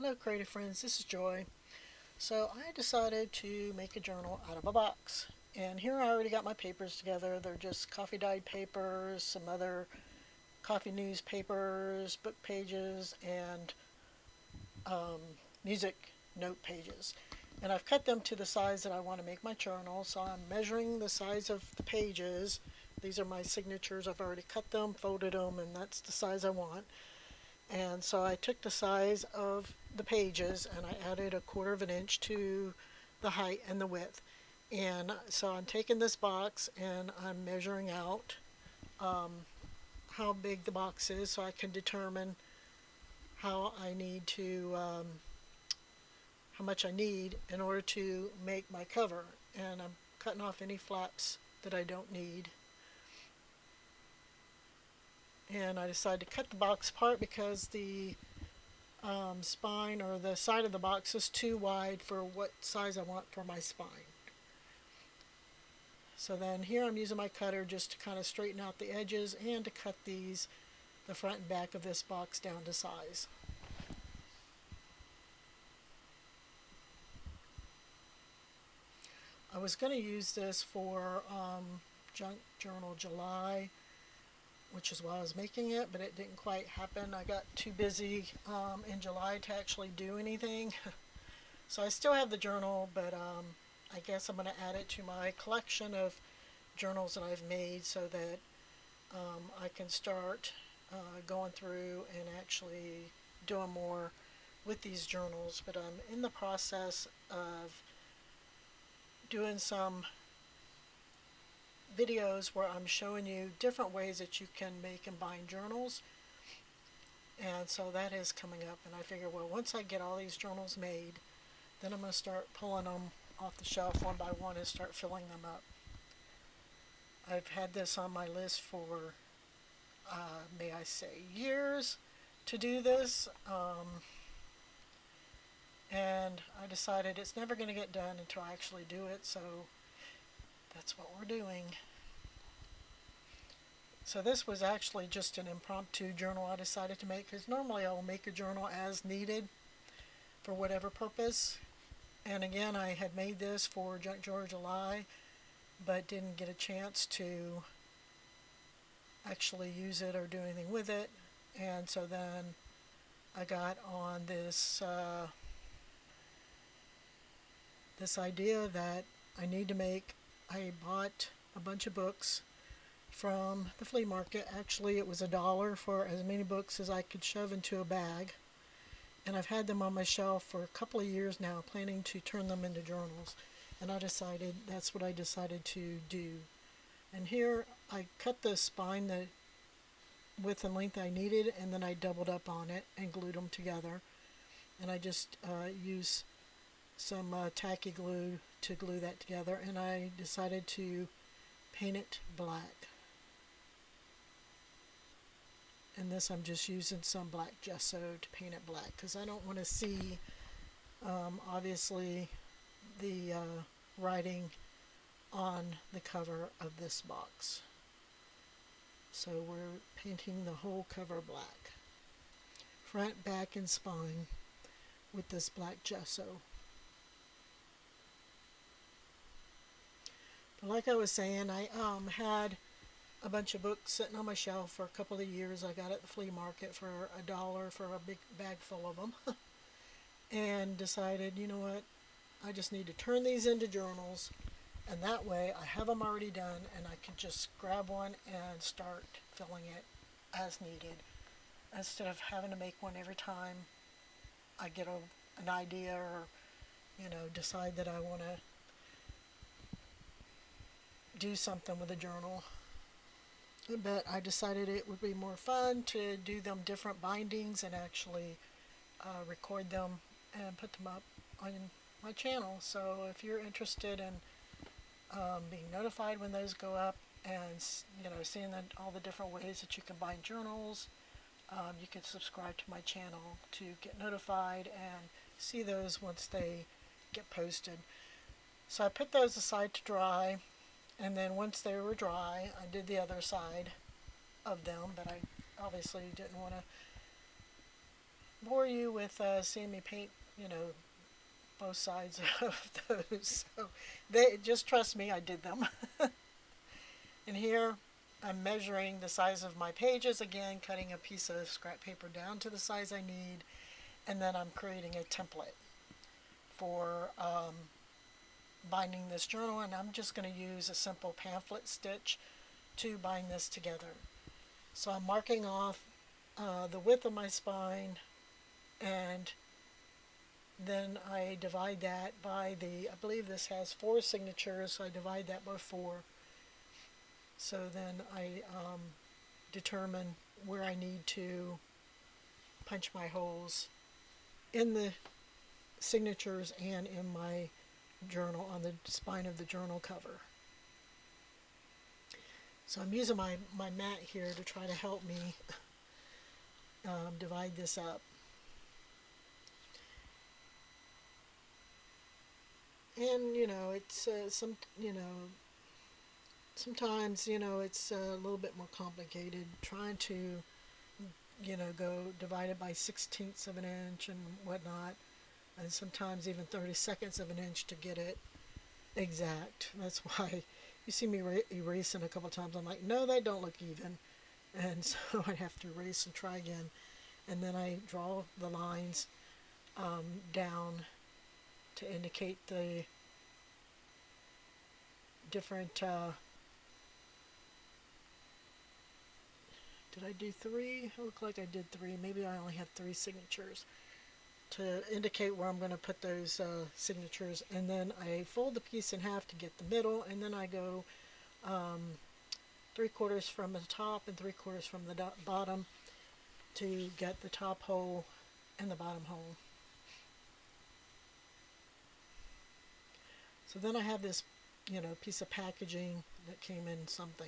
Hello creative friends, this is Joy. So I decided to make a journal out of a box. And here I already got my papers together. They're just coffee dyed papers, some other coffee newspapers, book pages, and music note pages. And I've cut them to the size that I want to make my journal. So I'm measuring the size of the pages. These are my signatures. I've already cut them, folded them, and that's the size I want. And so I took the size of the pages and I added 1/4 of an inch to the height and the width. And so I'm taking this box and I'm measuring out how big the box is so I can determine how I need to, how much I need in order to make my cover. And I'm cutting off any flaps that I don't need. And I decided to cut the box apart because the spine or the side of the box is too wide for what size I want for my spine. So then here I'm using my cutter just to kind of straighten out the edges and to cut the front and back of this box down to size. I was going to use this for Junk Journal July, which is why I was making it, but it didn't quite happen. I got too busy in July to actually do anything. So I still have the journal, but I guess I'm going to add it to my collection of journals that I've made so that I can start going through and actually doing more with these journals. But I'm in the process of doing some videos where I'm showing you different ways that you can make and bind journals. And so that is coming up, and I figure, well, once I get all these journals made, then I'm going to start pulling them off the shelf one by one and start filling them up. I've had this on my list for, may I say, years to do this. And I decided it's never going to get done until I actually do it, so that's what we're doing. So this was actually just an impromptu journal I decided to make, because normally I will make a journal as needed for whatever purpose. And again, I had made this for Junk Journal July, but didn't get a chance to actually use it or do anything with it. And so then I got on this this idea that I bought a bunch of books from the flea market. Actually, it was $1 for as many books as I could shove into a bag. And I've had them on my shelf for a couple of years now, planning to turn them into journals. And that's what I decided to do. And here I cut the spine the width and length I needed, and then I doubled up on it and glued them together. And I just used some tacky glue to glue that together, and I decided to paint it black. And this I'm just using some black gesso to paint it black because I don't want to see obviously the writing on the cover of this box. So we're painting the whole cover black, front, back, and spine, with this black gesso. But like I was saying, I had a bunch of books sitting on my shelf for a couple of years. I got at the flea market for $1 for a big bag full of them. And decided, you know what, I just need to turn these into journals, and that way I have them already done and I can just grab one and start filling it as needed, instead of having to make one every time I get an idea or decide that I want to do something with a journal. But I decided it would be more fun to do them different bindings and actually record them and put them up on my channel. So if you're interested in being notified when those go up, and seeing all the different ways that you can bind journals, you can subscribe to my channel to get notified and see those once they get posted. So I put those aside to dry, and then once they were dry, I did the other side of them, but I obviously didn't want to bore you with seeing me paint, both sides of those. So they just trust me, I did them. And here I'm measuring the size of my pages again, cutting a piece of scrap paper down to the size I need, and then I'm creating a template for binding this journal, and I'm just going to use a simple pamphlet stitch to bind this together. So I'm marking off the width of my spine, and then I divide that by I believe this has 4 signatures, so I divide that by 4. So then I determine where I need to punch my holes in the signatures and in my journal on the spine of the journal cover. So I'm using my mat here to try to help me divide this up. And it's sometimes it's a little bit more complicated trying to go divide it by 16ths of an inch and whatnot, and sometimes even 32nds of an inch to get it exact. That's why you see me erasing a couple times. I'm like, no, that don't look even, and so I have to erase and try again, and then I draw the lines down to indicate the different did I do 3? It looked like I did 3. Maybe I only have 3 signatures to indicate where I'm going to put those signatures. And then I fold the piece in half to get the middle, and then I go 3/4 from the top and 3/4 from the bottom to get the top hole and the bottom hole. So then I have this, piece of packaging that came in something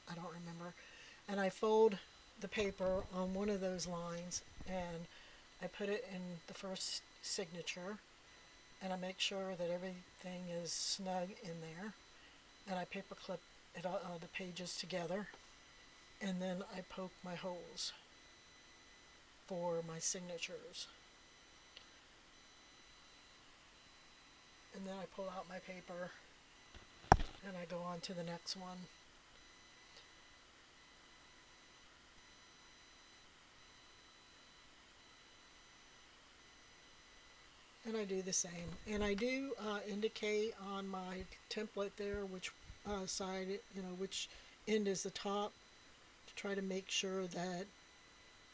I don't remember, and I fold the paper on one of those lines, and I put it in the first signature, and I make sure that everything is snug in there, and I paper clip the pages together, and then I poke my holes for my signatures. And then I pull out my paper and I go on to the next one. And I do the same. And I do indicate on my template there which side, which end is the top, to try to make sure that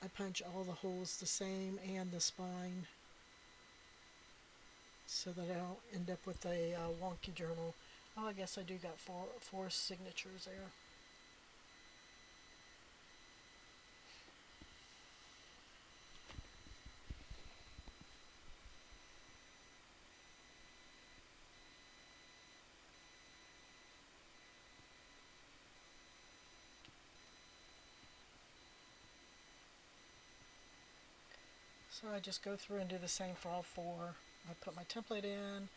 I punch all the holes the same and the spine, so that I don't end up with a wonky journal. Oh, I guess I do got four signatures there. So I just go through and do the same for all 4. I put my template in,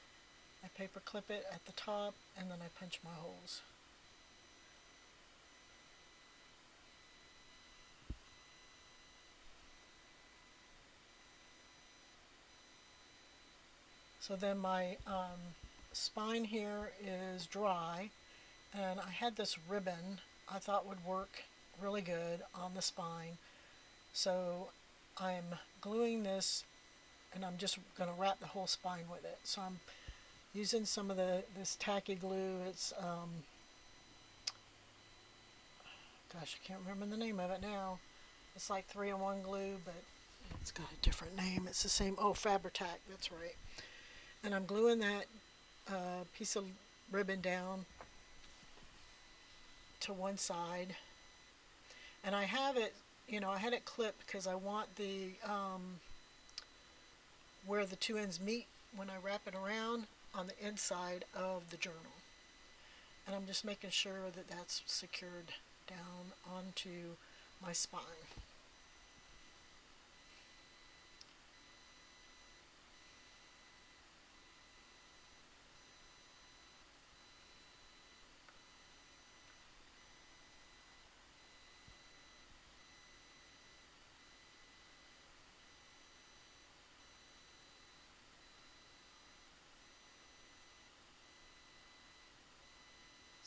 I paper clip it at the top, and then I punch my holes. So then my spine here is dry, and I had this ribbon I thought would work really good on the spine. So I'm gluing this, and I'm just going to wrap the whole spine with it. So I'm using some of this tacky glue. It's gosh, I can't remember the name of it now. It's like 3-in-1 glue, but it's got a different name. It's the same. Oh, Fabri-Tac. That's right. And I'm gluing that piece of ribbon down to one side, and I have it, I had it clipped because I want the where the 2 ends meet when I wrap it around on the inside of the journal, and I'm just making sure that that's secured down onto my spine.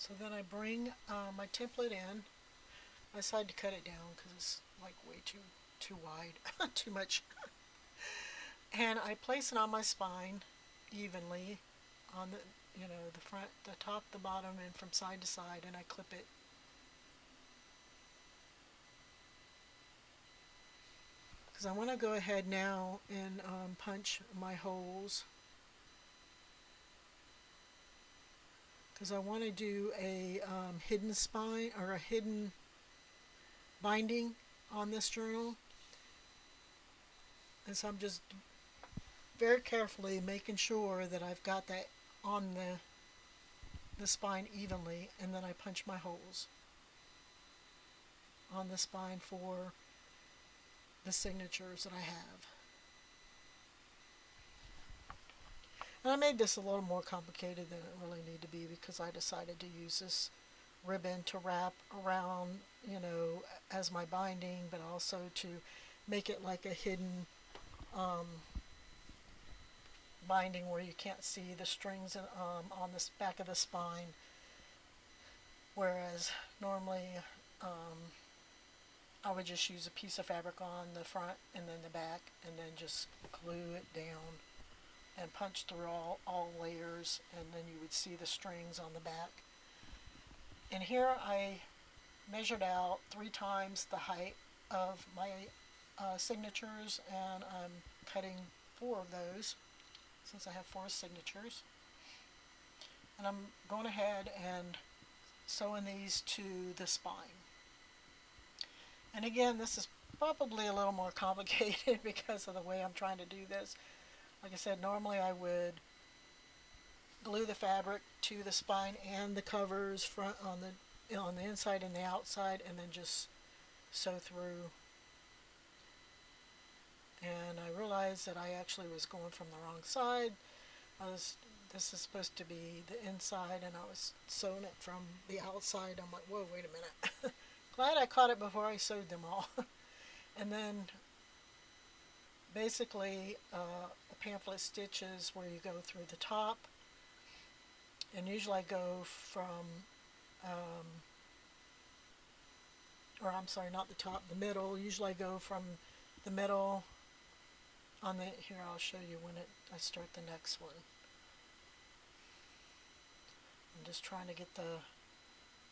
So then I bring my template in. I decided to cut it down because it's like way too wide, too much. And I place it on my spine evenly on the the front, the top, the bottom, and from side to side, and I clip it. Because I want to go ahead now and punch my holes. Because I want to do a hidden spine or a hidden binding on this journal. And so I'm just very carefully making sure that I've got that on the spine evenly, and then I punch my holes on the spine for the signatures that I have. And I made this a little more complicated than it really needed to be because I decided to use this ribbon to wrap around, as my binding, but also to make it like a hidden binding where you can't see the strings on the back of the spine, whereas normally I would just use a piece of fabric on the front and then the back and then just glue it down and punch through all layers, and then you would see the strings on the back. And here I measured out 3 times the height of my signatures, and I'm cutting 4 of those since I have 4 signatures. And I'm going ahead and sewing these to the spine. And again, this is probably a little more complicated because of the way I'm trying to do this. Like I said, normally I would glue the fabric to the spine and the covers front on the inside and the outside, and then just sew through. And I realized that I actually was going from the wrong side. This is supposed to be the inside, and I was sewing it from the outside. I'm like, whoa, wait a minute. Glad I caught it before I sewed them all. And then basically a pamphlet stitch is where you go through the top, and usually I go from or I'm sorry, not the top, the middle. Usually I go from the middle on the, here I'll show you when I start the next one. I'm just trying to get the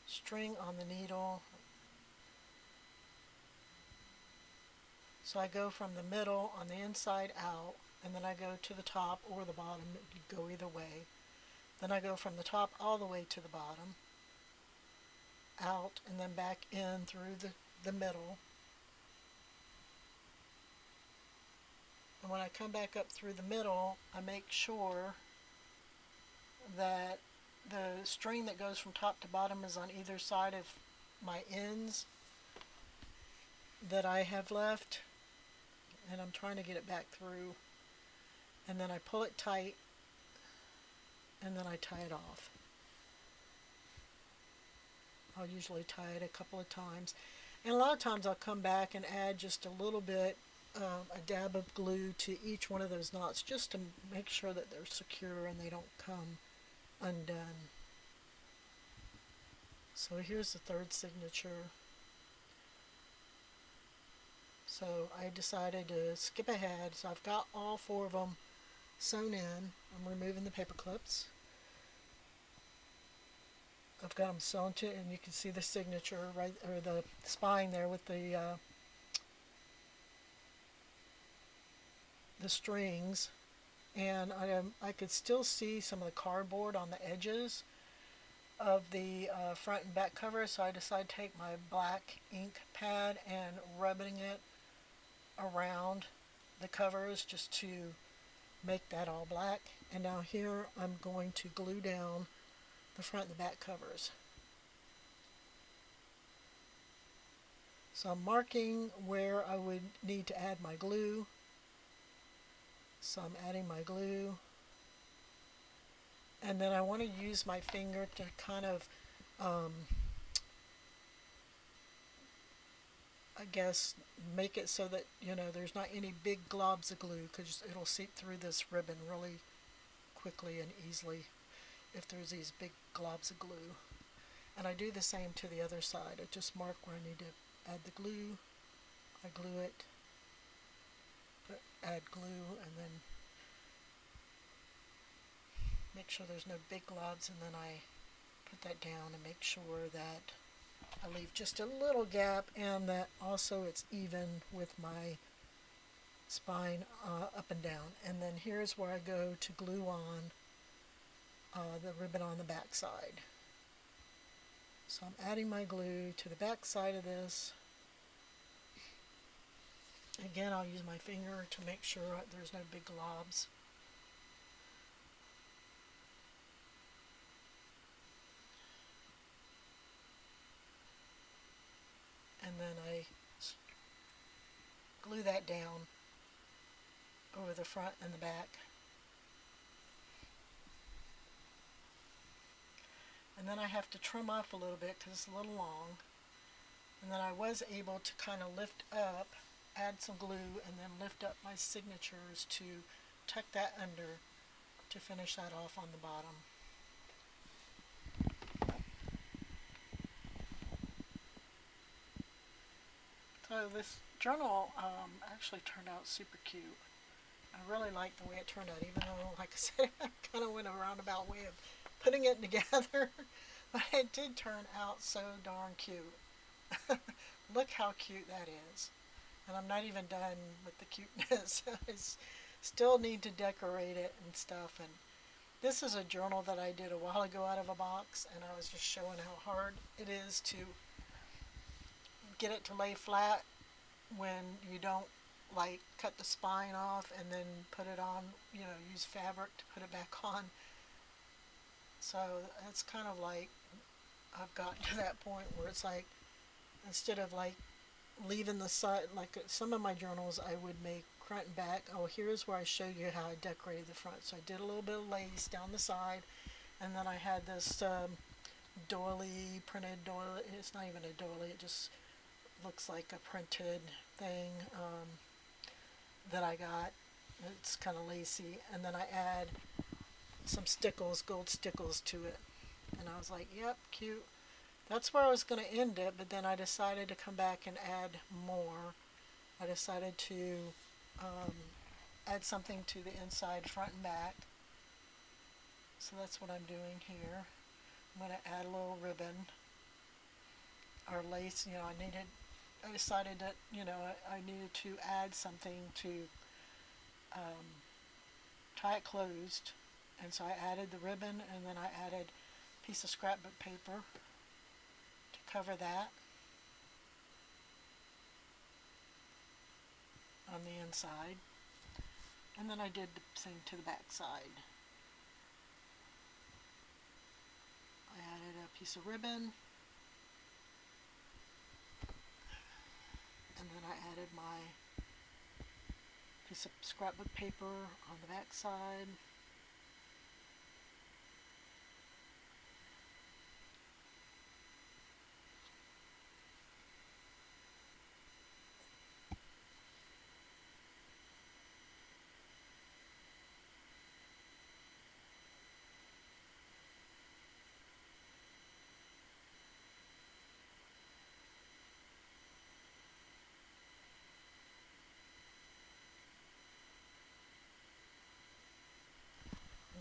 string on the needle. So I go from the middle on the inside out, and then I go to the top or the bottom. You go either way. Then I go from the top all the way to the bottom, out, and then back in through the middle. And when I come back up through the middle, I make sure that the string that goes from top to bottom is on either side of my ends that I have left, and I'm trying to get it back through, and then I pull it tight, and then I tie it off. I'll usually tie it a couple of times, and a lot of times I'll come back and add just a little bit, a dab of glue to each one of those knots, just to make sure that they're secure and they don't come undone. So here's the third signature. So I decided to skip ahead, so I've got all 4 of them sewn in. I'm removing the paper clips. I've got them sewn to, and you can see the signature right, or the spine there with the strings, and I could still see some of the cardboard on the edges of the front and back cover, so I decided to take my black ink pad and rubbing it around the covers just to make that all black. And now here I'm going to glue down the front and the back covers. So I'm marking where I would need to add my glue. So I'm adding my glue, and then I want to use my finger to kind of I guess make it so that there's not any big globs of glue, because it'll seep through this ribbon really quickly and easily if there's these big globs of glue. And I do the same to the other side. I just mark where I need to add the glue. I glue it, add glue, and then make sure there's no big globs, and then I put that down and make sure that I leave just a little gap and that also it's even with my spine up and down. And then here's where I go to glue on the ribbon on the back side. So I'm adding my glue to the back side of this. Again, I'll use my finger to make sure there's no big globs. And then I glue that down over the front and the back. And then I have to trim off a little bit because it's a little long. And then I was able to kind of lift up, add some glue, and then lift up my signatures to tuck that under to finish that off on the bottom. So this journal actually turned out super cute. I really like the way it turned out, even though, like I said, I kind of went a roundabout way of putting it together. But it did turn out so darn cute. Look how cute that is. And I'm not even done with the cuteness. I still need to decorate it and stuff. And this is a journal that I did a while ago out of a box, and I was just showing how hard it is to get it to lay flat when you don't like cut the spine off and then put it on, use fabric to put it back on. So it's kind of like I've gotten to that point where it's like, instead of like leaving the side, like some of my journals I would make front and back. Oh, here's where I show you how I decorated the front. So I did a little bit of lace down the side, and then I had this doily, printed doily. It's not even a doily, it just looks like a printed thing that I got. It's kind of lacy, and then I add some stickles, gold stickles to it, and I was like, yep, cute. That's where I was going to end it, but then I decided to come back and add more. I decided to add something to the inside, front and back. So that's what I'm doing here. I'm going to add a little ribbon or lace. I decided that, I needed to add something to tie it closed. And so I added the ribbon, and then I added a piece of scrapbook paper to cover that on the inside. And then I did the same to the back side. I added a piece of ribbon, and then I added my piece of scrapbook paper on the back side.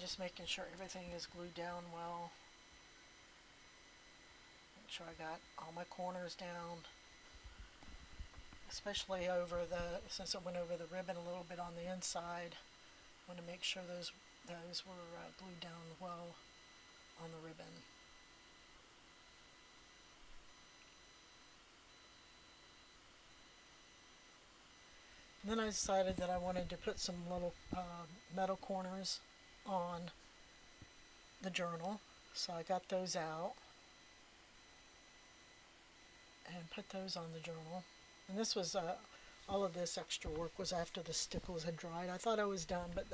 Just making sure everything is glued down well. Make sure I got all my corners down, especially since it went over the ribbon a little bit on the inside. I want to make sure those were glued down well on the ribbon. And then I decided that I wanted to put some little metal corners on the journal, so I got those out and put those on the journal. And this was all of this extra work was after the stickles had dried. I thought I was done, but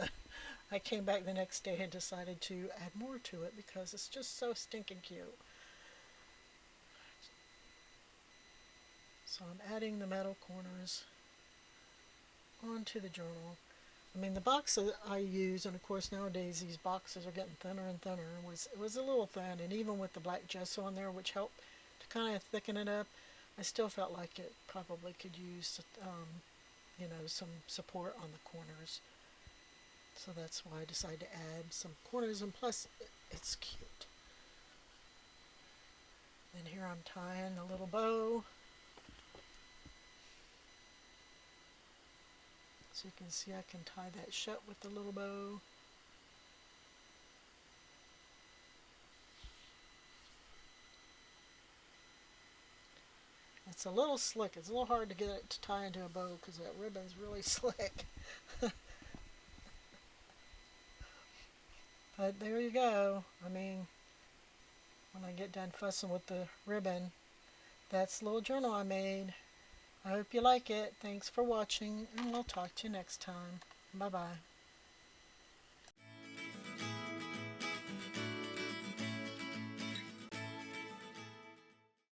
I came back the next day and decided to add more to it because it's just so stinking cute. So I'm adding the metal corners onto the journal. I mean, the box that I use, and of course nowadays these boxes are getting thinner and thinner, was a little thin, and even with the black gesso on there, which helped to kind of thicken it up, I still felt like it probably could use, some support on the corners. So that's why I decided to add some corners, and plus it's cute. And here I'm tying a little bow. So you can see I can tie that shut with the little bow. It's a little slick. It's a little hard to get it to tie into a bow because that ribbon's really slick. But there you go. I mean, when I get done fussing with the ribbon, that's the little journal I made. I hope you like it. Thanks for watching, and we'll talk to you next time. Bye-bye.